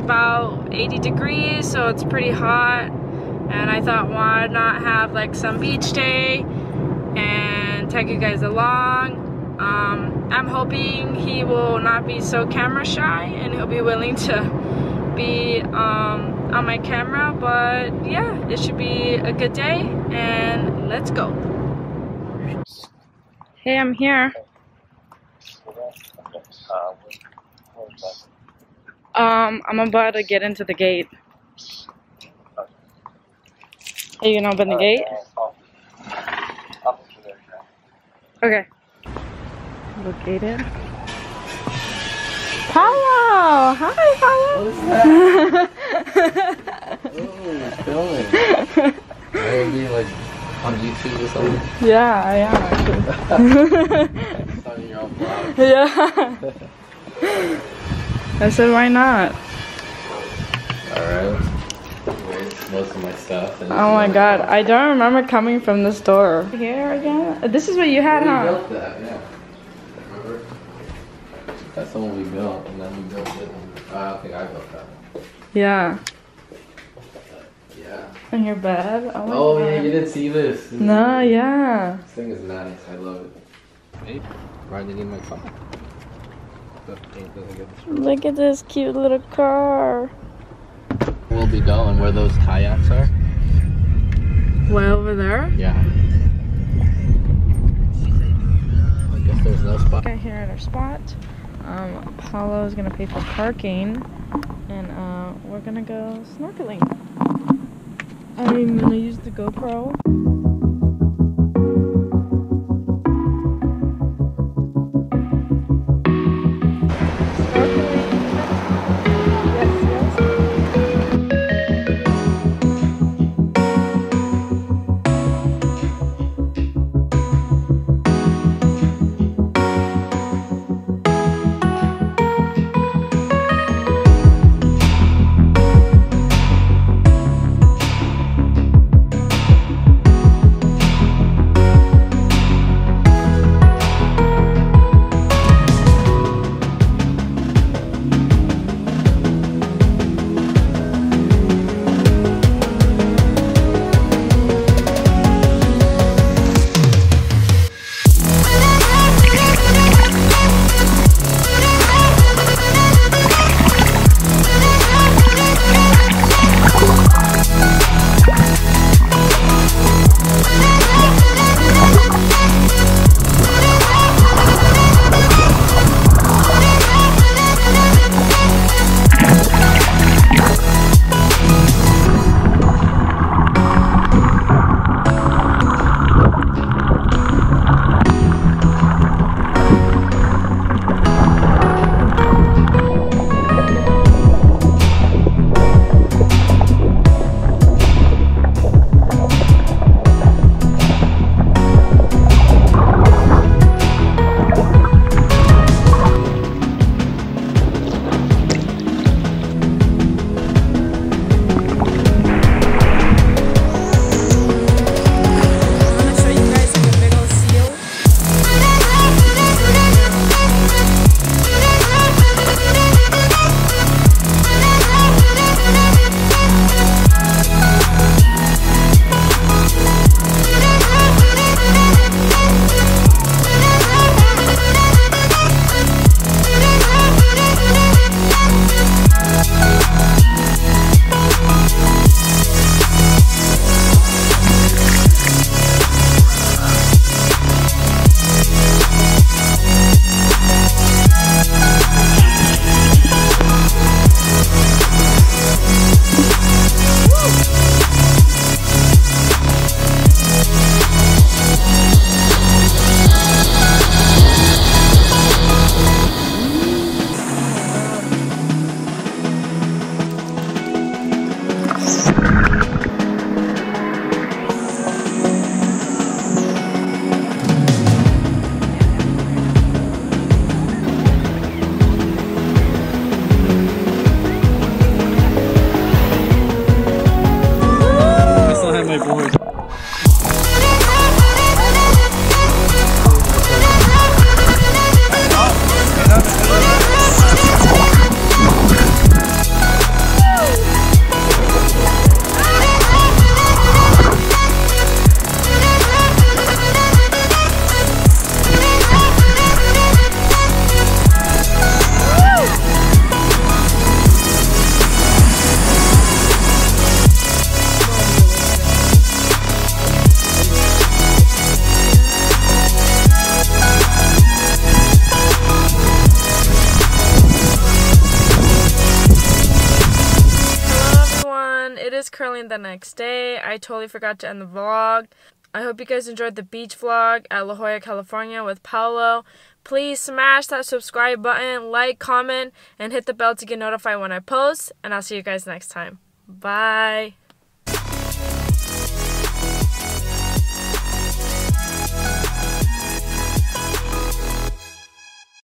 about 80 degrees, so it's pretty hot. And I thought, why not have like some beach day and take you guys along. I'm hoping he will not be so camera shy and he'll be willing to be on my camera. But yeah, it should be a good day, and let's go. Hey, I'm here. I'm about to get into the gate. Are you gonna open the gate? Okay. Located. Paulo! Hi, Paulo! What is that? Oh, it's filming. Are you being like on YouTube or something? Yeah, I am actually. Starting your own vlog. Yeah. I said, why not? Alright. Where's most of my stuff? Oh my god, I don't remember coming from this door. Here again? This is what you had, huh? We built that, yeah. Remember? That's the one we built, and then we built it. I think I built that. Yeah. Yeah. In your bed? Oh, my Oh god. yeah, you didn't see this. No, yeah. This thing is nice. I love it. Hey, riding in my car. Look at this cute little car. We'll be going where those kayaks are. Way over there? Yeah. I guess there's no spot. Got here at our spot. Paulo is gonna pay for parking, and we're gonna go snorkeling. I'm gonna use the GoPro. curling the next day. I totally forgot to end the vlog. I hope you guys enjoyed the beach vlog at La Jolla, California with Paolo. Please smash that subscribe button, like, comment, and hit the bell to get notified when I post. And I'll see you guys next time. Bye.